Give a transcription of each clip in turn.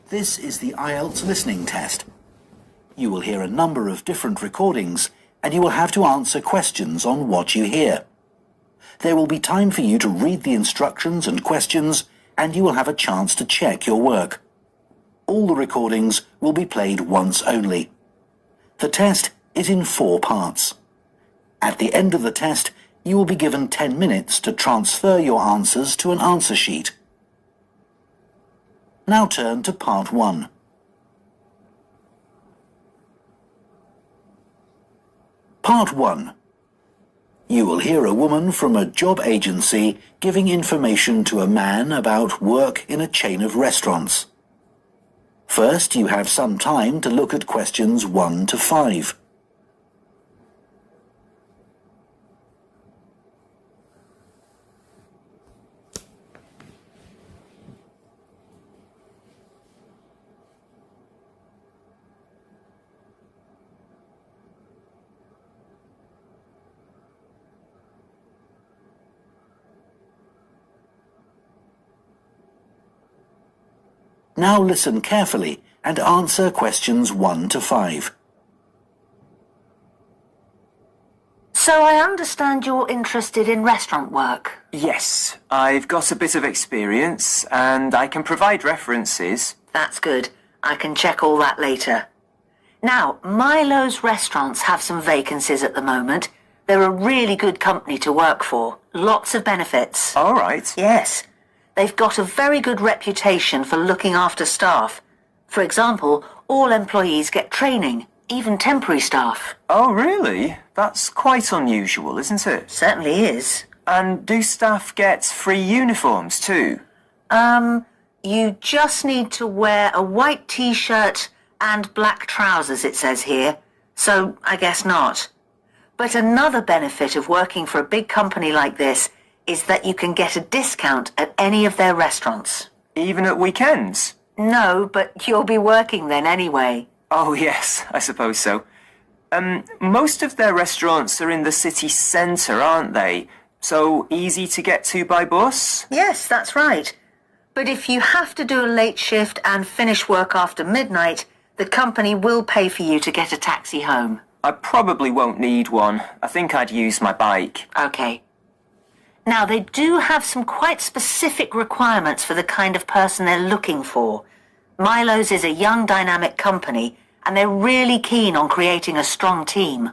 This is the Ielts listening test. You will hear a number of different recordings, and you will have to answer questions on what you hear. There will be time for you to read the instructions and questions, and you will have a chance to check your work. All the recordings will be played once only. The test is in 4 parts. At the end of the test, you will be given 10 minutes to transfer your answers to an answer sheet. Now turn to Part 1. Part 1. You will hear a woman from a job agency giving information to a man about work in a chain of restaurants. First, you have some time to look at questions 1 to 5. Now listen carefully and answer questions 1 to 5. So I understand you're interested in restaurant work? Yes, I've got a bit of experience and I can provide references. That's good. I can check all that later. Now, Milo's restaurants have some vacancies at the moment. They're a really good company to work for. Lots of benefits. All right. Yes. They've got a very good reputation for looking after staff. For example, all employees get training, even temporary staff. Oh, really? That's quite unusual, isn't it? Certainly is. And do staff get free uniforms too? You just need to wear a white t-shirt and black trousers, it says here. So I guess not. But another benefit of working for a big company like this is that you can get a discount at any of their restaurants. Even at weekends? No, but you'll be working then anyway. Oh, yes, I suppose so. Most of their restaurants are in the city centre, aren't they? So easy to get to by bus? Yes, that's right. But if you have to do a late shift and finish work after midnight, the company will pay for you to get a taxi home. I probably won't need one. I think I'd use my bike. Okay. Now, they do have some quite specific requirements for the kind of person they're looking for. Milo's is a young, dynamic company, and they're really keen on creating a strong team.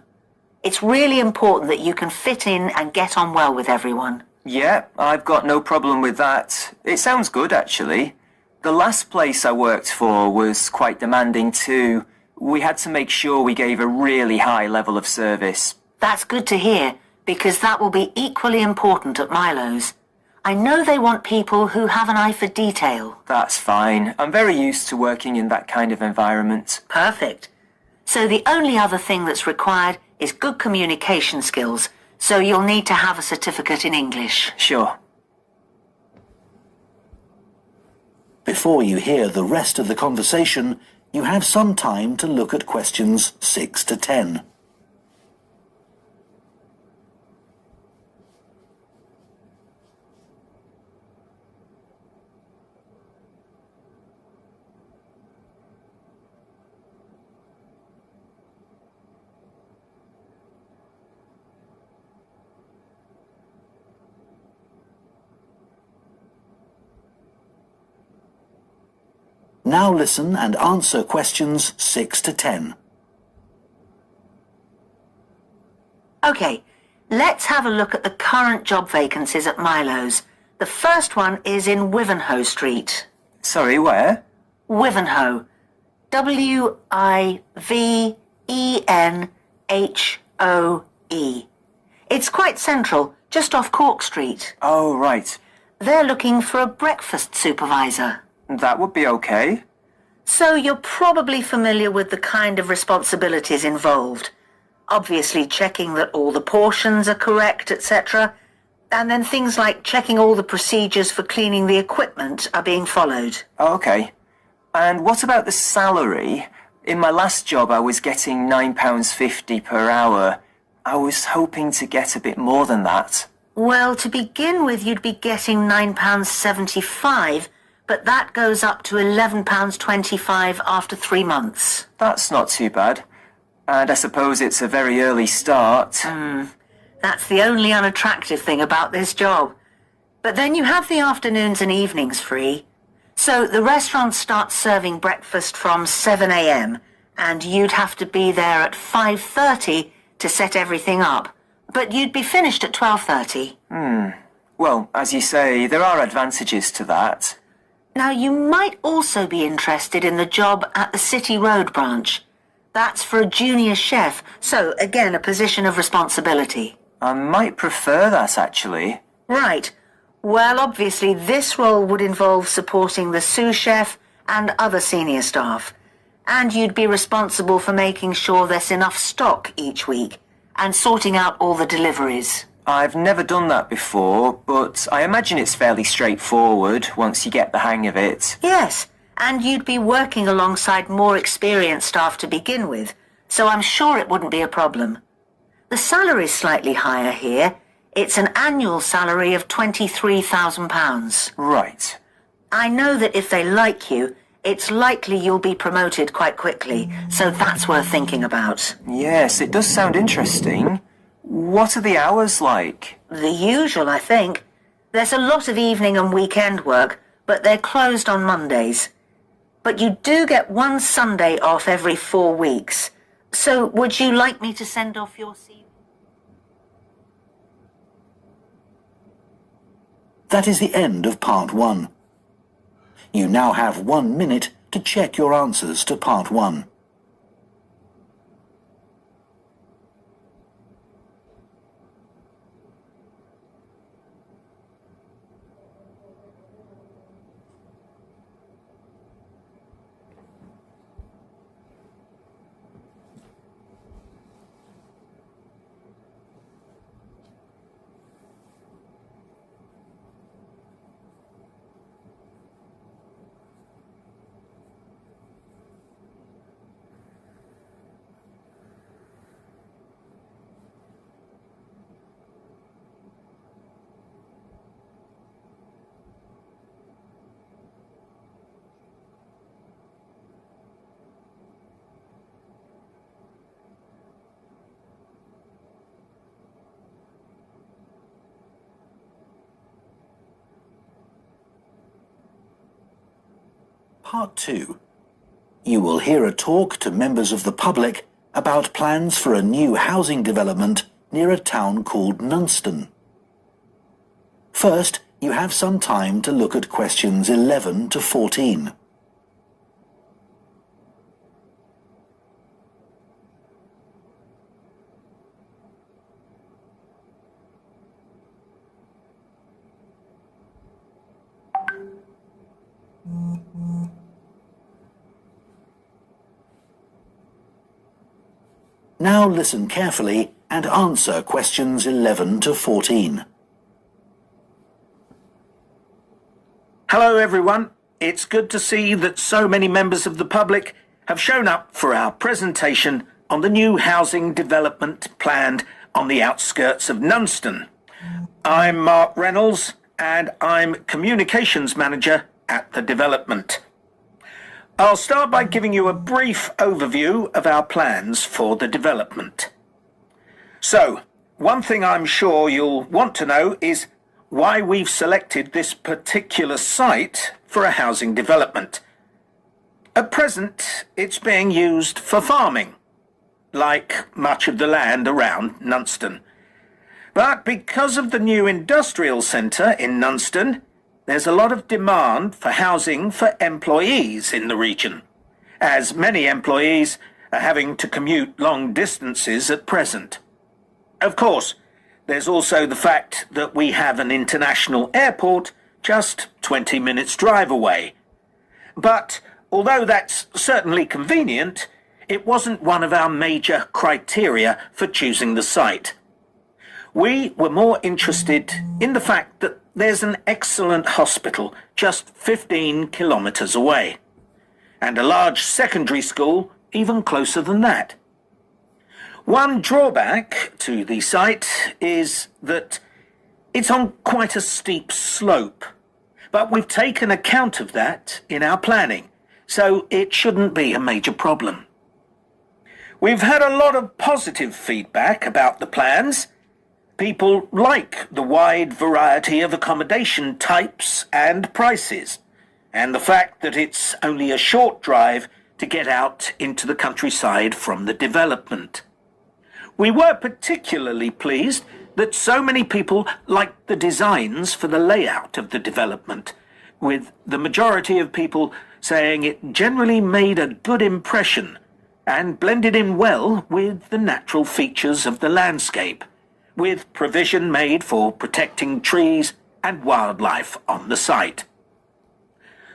It's really important that you can fit in and get on well with everyone. Yeah, I've got no problem with that. It sounds good, actually. The last place I worked for was quite demanding too. We had to make sure we gave a really high level of service. That's good to hear, because that will be equally important at Milo's. I know they want people who have an eye for detail. That's fine. I'm very used to working in that kind of environment. Perfect. So the only other thing that's required is good communication skills, so you'll need to have a certificate in English. Sure. Before you hear the rest of the conversation, you have some time to look at questions 6 to 10. Now listen and answer questions 6 to 10. Okay, let's have a look at the current job vacancies at Milo's. The first one is in Wivenhoe Street. Sorry, where? Wivenhoe. W-I-V-E-N-H-O-E. It's quite central, just off Cork Street. Oh, right. They're looking for a breakfast supervisor. That would be okay. So you're probably familiar with the kind of responsibilities involved. Obviously checking that all the portions are correct, etc. And then things like checking all the procedures for cleaning the equipment are being followed. Okay. And what about the salary? In my last job I was getting £9.50 per hour. I was hoping to get a bit more than that. Well, to begin with, you'd be getting £9.75, but that goes up to £11.25 after 3 months. That's not too bad. And I suppose it's a very early start. That's the only unattractive thing about this job. But then you have the afternoons and evenings free. So the restaurant starts serving breakfast from 7 a.m. and you'd have to be there at 5:30 to set everything up. But you'd be finished at 12:30. Well, as you say, there are advantages to that. Now, you might also be interested in the job at the City Road branch. That's for a junior chef, so again, a position of responsibility. I might prefer that, actually. Right. Well, obviously, this role would involve supporting the sous chef and other senior staff. And you'd be responsible for making sure there's enough stock each week and sorting out all the deliveries. I've never done that before, but I imagine it's fairly straightforward once you get the hang of it. Yes, and you'd be working alongside more experienced staff to begin with, so I'm sure it wouldn't be a problem. The salary's slightly higher here. It's an annual salary of £23,000. Right. I know that if they like you, it's likely you'll be promoted quite quickly, so that's worth thinking about. Yes, it does sound interesting. What are the hours like? The usual, I think. There's a lot of evening and weekend work, but they're closed on Mondays. But you do get one Sunday off every 4 weeks. So would you like me to send off your CV? That is the end of part 1. You now have 1 minute to check your answers to part 1. Part 2. You will hear a talk to members of the public about plans for a new housing development near a town called Nunston. First, you have some time to look at questions 11 to 14. Now listen carefully and answer questions 11 to 14. Hello everyone. It's good to see that so many members of the public have shown up for our presentation on the new housing development planned on the outskirts of Nunston. I'm Mark Reynolds and I'm Communications Manager at the development. I'll start by giving you a brief overview of our plans for the development. So, one thing I'm sure you'll want to know is why we've selected this particular site for a housing development. At present, it's being used for farming, like much of the land around Nunston. But because of the new industrial centre in Nunston, there's a lot of demand for housing for employees in the region, as many employees are having to commute long distances at present. Of course, there's also the fact that we have an international airport just 20 minutes drive away. But although that's certainly convenient, it wasn't one of our major criteria for choosing the site. We were more interested in the fact that there's an excellent hospital just 15 kilometres away, and a large secondary school even closer than that. One drawback to the site is that it's on quite a steep slope, But we've taken account of that in our planning, so it shouldn't be a major problem. We've had a lot of positive feedback about the plans. People like the wide variety of accommodation types and prices, and the fact that it's only a short drive to get out into the countryside from the development. We were particularly pleased that so many people liked the designs for the layout of the development, with the majority of people saying it generally made a good impression and blended in well with the natural features of the landscape, with provision made for protecting trees and wildlife on the site.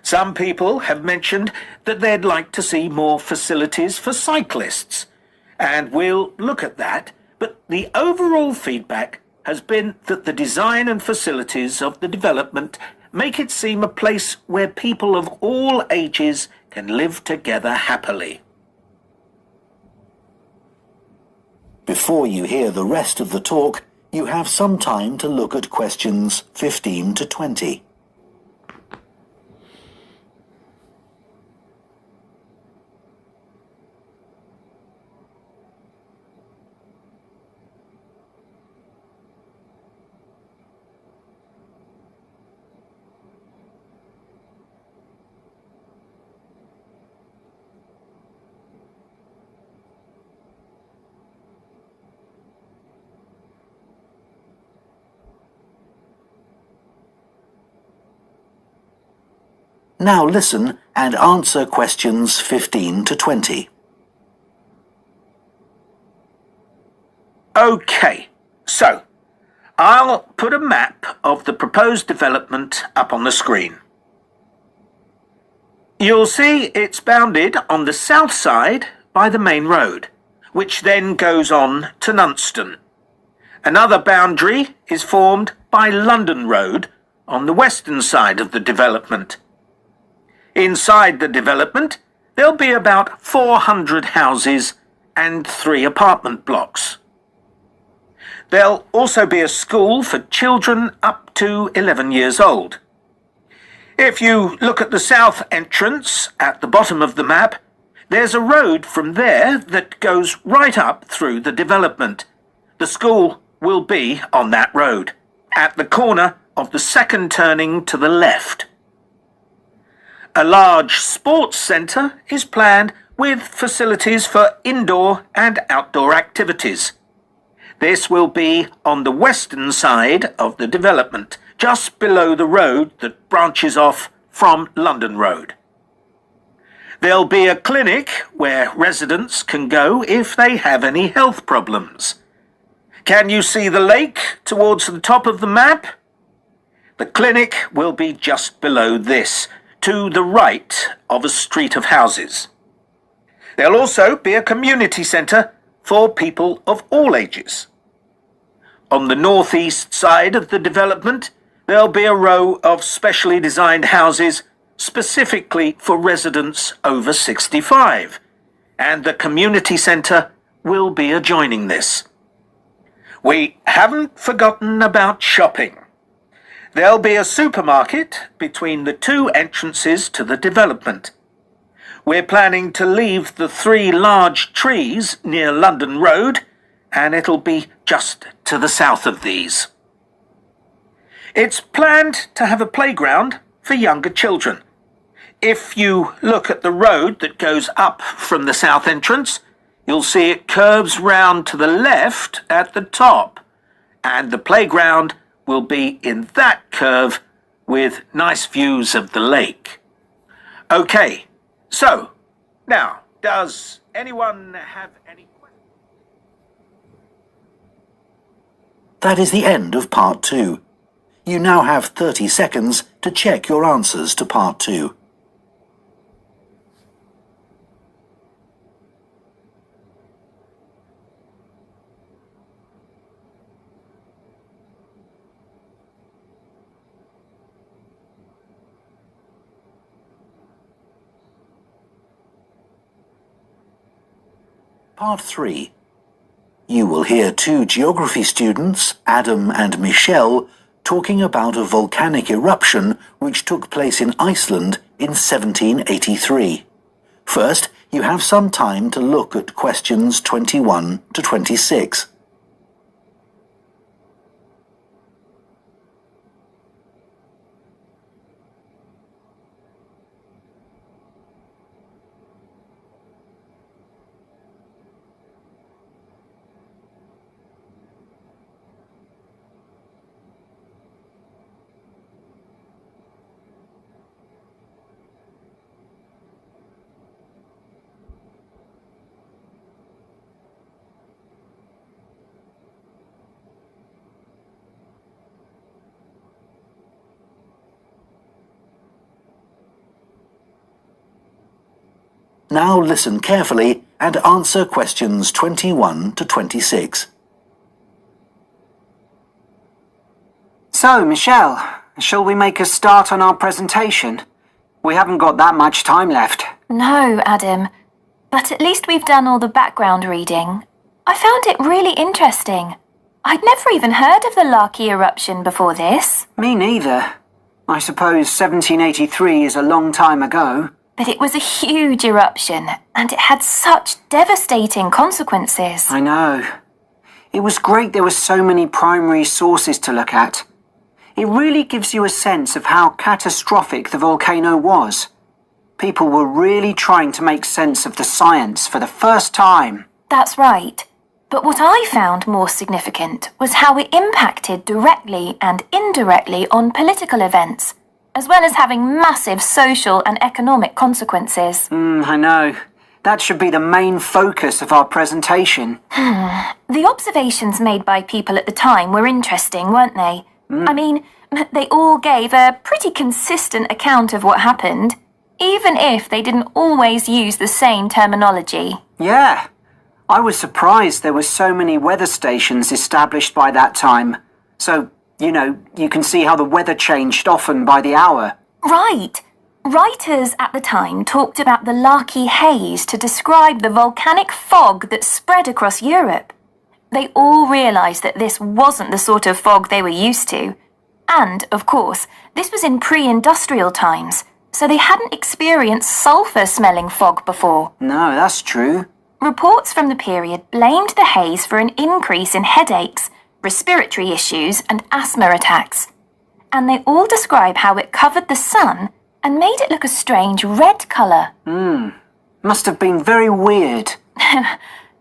Some people have mentioned that they'd like to see more facilities for cyclists, and we'll look at that, but the overall feedback has been that the design and facilities of the development make it seem a place where people of all ages can live together happily. Before you hear the rest of the talk, you have some time to look at questions 15 to 20. Now listen and answer questions 15 to 20. Okay, so I'll put a map of the proposed development up on the screen. You'll see it's bounded on the south side by the main road, which then goes on to Nunston. Another boundary is formed by London Road on the western side of the development. Inside the development, there'll be about 400 houses and 3 apartment blocks. There'll also be a school for children up to 11 years old. If you look at the south entrance at the bottom of the map, there's a road from there that goes right up through the development. The school will be on that road, at the corner of the second turning to the left. A large sports centre is planned with facilities for indoor and outdoor activities. This will be on the western side of the development, just below the road that branches off from London Road. There'll be a clinic where residents can go if they have any health problems. Can you see the lake towards the top of the map? The clinic will be just below this, to the right of a street of houses. There'll also be a community centre for people of all ages. On the northeast side of the development, there'll be a row of specially designed houses specifically for residents over 65, and the community centre will be adjoining this. We haven't forgotten about shopping. There'll be a supermarket between the 2 entrances to the development. We're planning to leave the 3 large trees near London Road, and it'll be just to the south of these. It's planned to have a playground for younger children. If you look at the road that goes up from the south entrance, you'll see it curves round to the left at the top, and the playground will be in that curve with nice views of the lake. Okay, so now, does anyone have any questions? That is the end of part 2. You now have 30 seconds to check your answers to part 2. Part 3. You will hear 2 geography students, Adam and Michelle, talking about a volcanic eruption which took place in Iceland in 1783. First, you have some time to look at questions 21 to 26. Now listen carefully and answer questions 21 to 26. So, Michelle, shall we make a start on our presentation? We haven't got that much time left. No, Adam. But at least we've done all the background reading. I found it really interesting. I'd never even heard of the Laki eruption before this. Me neither. I suppose 1783 is a long time ago. But it was a huge eruption, and it had such devastating consequences. I know. It was great there were so many primary sources to look at. It really gives you a sense of how catastrophic the volcano was. People were really trying to make sense of the science for the first time. That's right. But what I found more significant was how it impacted directly and indirectly on political events, as well as having massive social and economic consequences. I know. That should be the main focus of our presentation. The observations made by people at the time were interesting, weren't they? I mean, they all gave a pretty consistent account of what happened, even if they didn't always use the same terminology. Yeah. I was surprised there were so many weather stations established by that time. So, you can see how the weather changed often by the hour. Right. Writers at the time talked about the Laki haze to describe the volcanic fog that spread across Europe. They all realised that this wasn't the sort of fog they were used to. And, of course, this was in pre-industrial times, so they hadn't experienced sulphur-smelling fog before. No, that's true. Reports from the period blamed the haze for an increase in headaches, respiratory issues and asthma attacks. And they all describe how it covered the sun and made it look a strange red colour. Must have been very weird.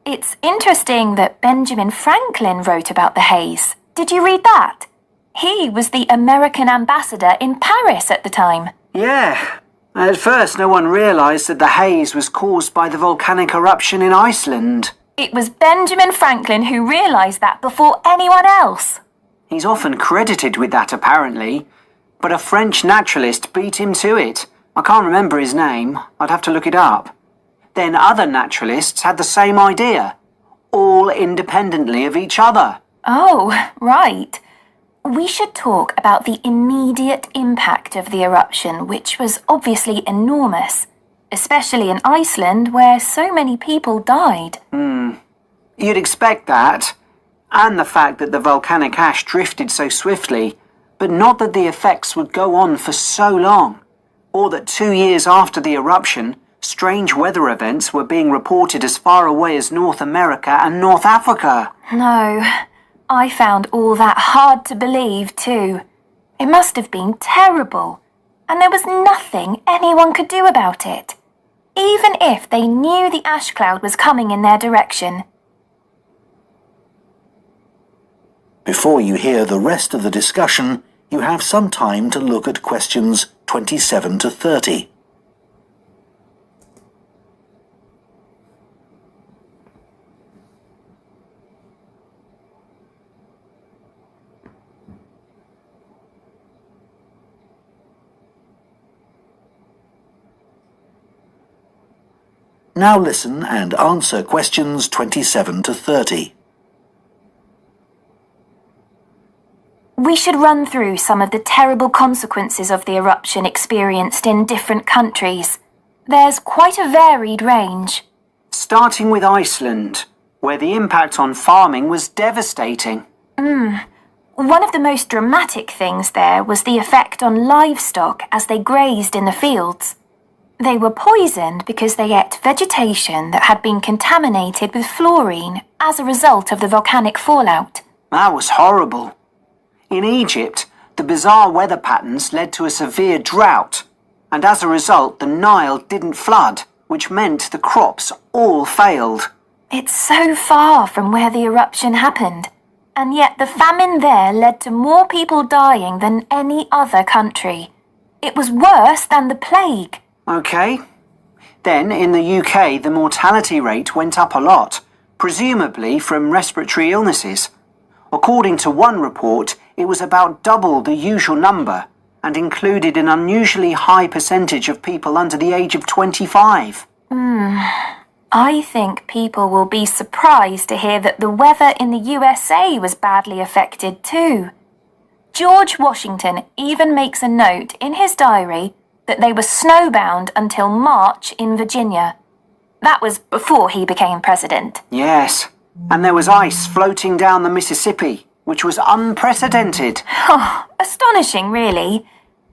It's interesting that Benjamin Franklin wrote about the haze. Did you read that? He was the American ambassador in Paris at the time. Yeah. At first, no one realised that the haze was caused by the volcanic eruption in Iceland. It was Benjamin Franklin who realised that before anyone else. He's often credited with that, apparently. But a French naturalist beat him to it. I can't remember his name. I'd have to look it up. Then other naturalists had the same idea, all independently of each other. Oh, right. We should talk about the immediate impact of the eruption, which was obviously enormous, especially in Iceland, where so many people died. You'd expect that, and the fact that the volcanic ash drifted so swiftly, but not that the effects would go on for so long, or that 2 years after the eruption, strange weather events were being reported as far away as North America and North Africa. No, I found all that hard to believe too. It must have been terrible, and there was nothing anyone could do about it, even if they knew the ash cloud was coming in their direction. Before you hear the rest of the discussion, you have some time to look at questions 27 to 30. Now listen and answer questions 27 to 30. We should run through some of the terrible consequences of the eruption experienced in different countries. There's quite a varied range. Starting with Iceland, where the impact on farming was devastating. One of the most dramatic things there was the effect on livestock as they grazed in the fields. They were poisoned because they ate vegetation that had been contaminated with fluorine as a result of the volcanic fallout. That was horrible. In Egypt, the bizarre weather patterns led to a severe drought, and as a result, the Nile didn't flood, which meant the crops all failed. It's so far from where the eruption happened, and yet the famine there led to more people dying than any other country. It was worse than the plague. Okay. Then, in the UK, the mortality rate went up a lot, presumably from respiratory illnesses. According to one report, it was about double the usual number and included an unusually high percentage of people under the age of 25. I think people will be surprised to hear that the weather in the USA was badly affected too. George Washington even makes a note in his diary that they were snowbound until March in Virginia. That was before he became president. Yes, and there was ice floating down the Mississippi, which was unprecedented. Oh, astonishing, really.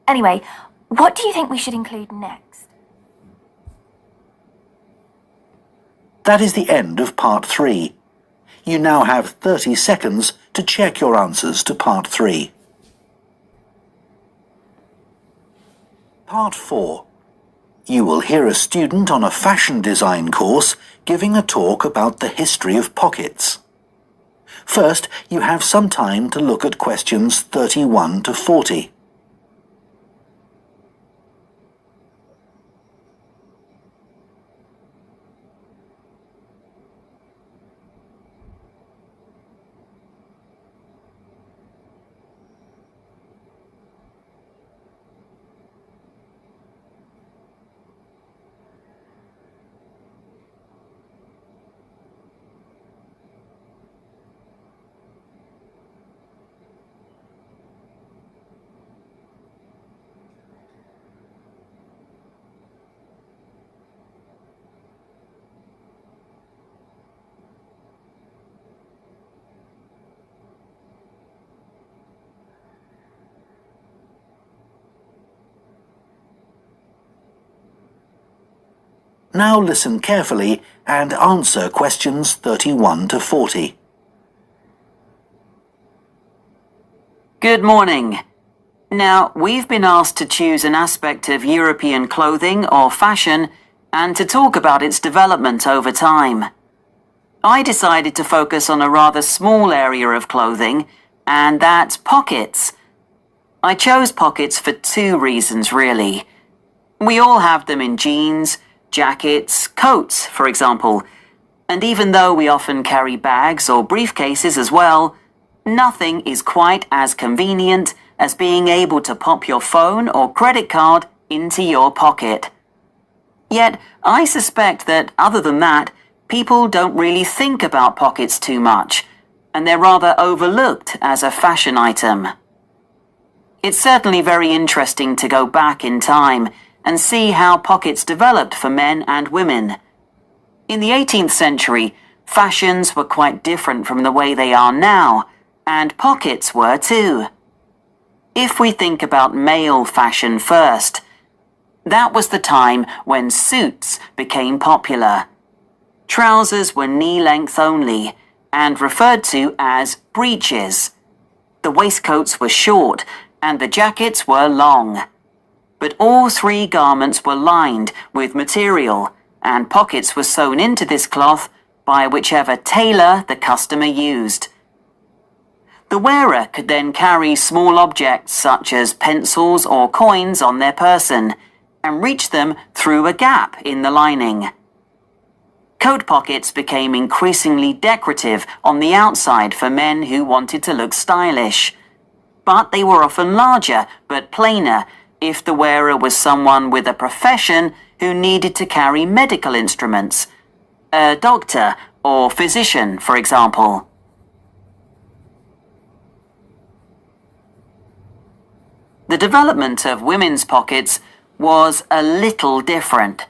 Anyway, what do you think we should include next? That is the end of part 3. You now have 30 seconds to check your answers to part 3. Part 4. You will hear a student on a fashion design course giving a talk about the history of pockets. First, you have some time to look at questions 31 to 40. Now listen carefully and answer questions 31 to 40. Good morning. Now, we've been asked to choose an aspect of European clothing or fashion and to talk about its development over time. I decided to focus on a rather small area of clothing, and that's pockets. I chose pockets for 2 reasons, really. We all have them in jeans, jackets, coats, for example, and even though we often carry bags or briefcases as well, nothing is quite as convenient as being able to pop your phone or credit card into your pocket. Yet, I suspect that other than that, people don't really think about pockets too much, and they're rather overlooked as a fashion item. It's certainly very interesting to go back in time and see how pockets developed for men and women. In the 18th century, fashions were quite different from the way they are now, and pockets were too. If we think about male fashion first, that was the time when suits became popular. Trousers were knee-length only, and referred to as breeches. The waistcoats were short, and the jackets were long. But all 3 garments were lined with material, and pockets were sewn into this cloth by whichever tailor the customer used. The wearer could then carry small objects such as pencils or coins on their person, and reach them through a gap in the lining. Coat pockets became increasingly decorative on the outside for men who wanted to look stylish. But they were often larger but plainer if the wearer was someone with a profession who needed to carry medical instruments, a doctor or physician, for example. The development of women's pockets was a little different.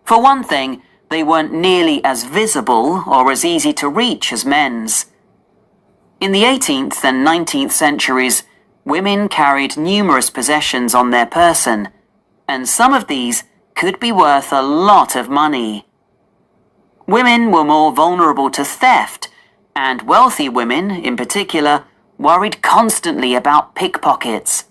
For one thing, they weren't nearly as visible or as easy to reach as men's. In the 18th and 19th centuries, women carried numerous possessions on their person, and some of these could be worth a lot of money. Women were more vulnerable to theft, and wealthy women, in particular, worried constantly about pickpockets.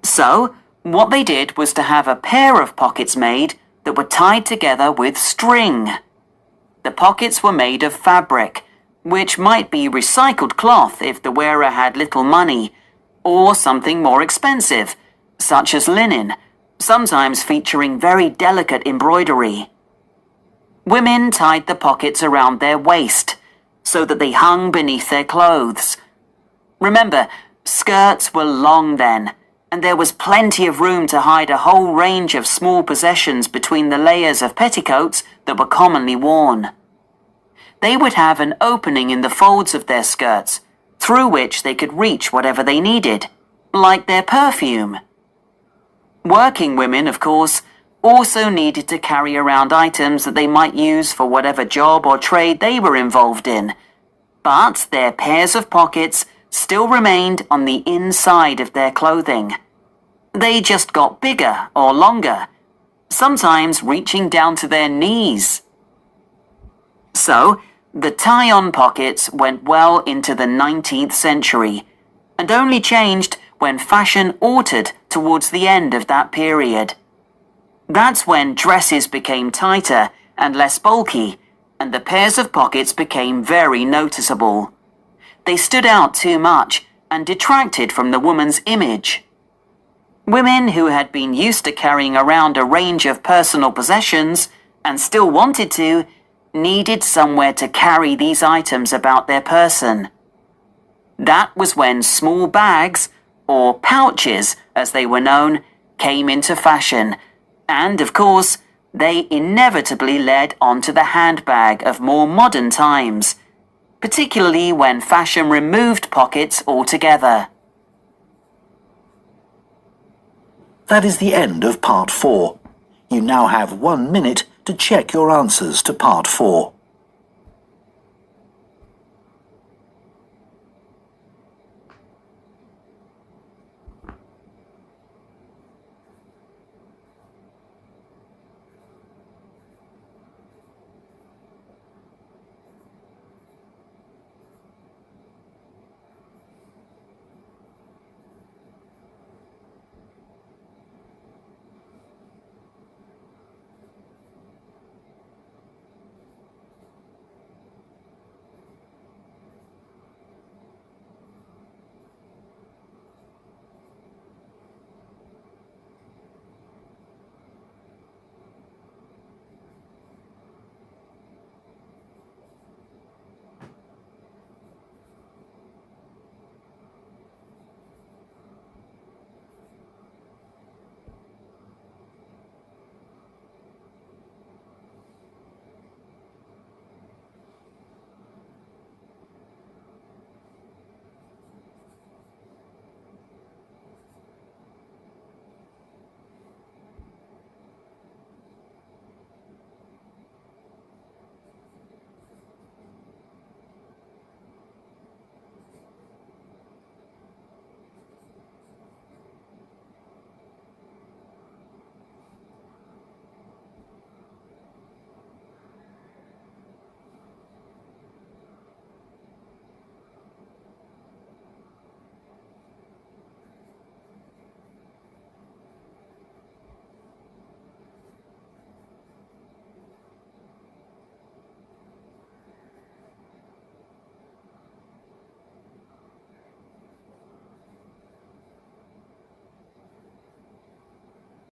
So, what they did was to have a pair of pockets made that were tied together with string. The pockets were made of fabric, which might be recycled cloth if the wearer had little money, or something more expensive, such as linen, sometimes featuring very delicate embroidery. Women tied the pockets around their waist, so that they hung beneath their clothes. Remember, skirts were long then, and there was plenty of room to hide a whole range of small possessions between the layers of petticoats that were commonly worn. They would have an opening in the folds of their skirts, through which they could reach whatever they needed, like their perfume. Working women, of course, also needed to carry around items that they might use for whatever job or trade they were involved in, but their pairs of pockets still remained on the inside of their clothing. They just got bigger or longer, sometimes reaching down to their knees. So, the tie-on pockets went well into the 19th century, and only changed when fashion altered towards the end of that period. That's when dresses became tighter and less bulky, and the pairs of pockets became very noticeable. They stood out too much and detracted from the woman's image. Women who had been used to carrying around a range of personal possessions, and still wanted to, needed somewhere to carry these items about their person. That was when small bags, or pouches as they were known, came into fashion, and of course, they inevitably led onto the handbag of more modern times, particularly when fashion removed pockets altogether. That is the end of part 4. You now have 1 minute to check your answers to part 4.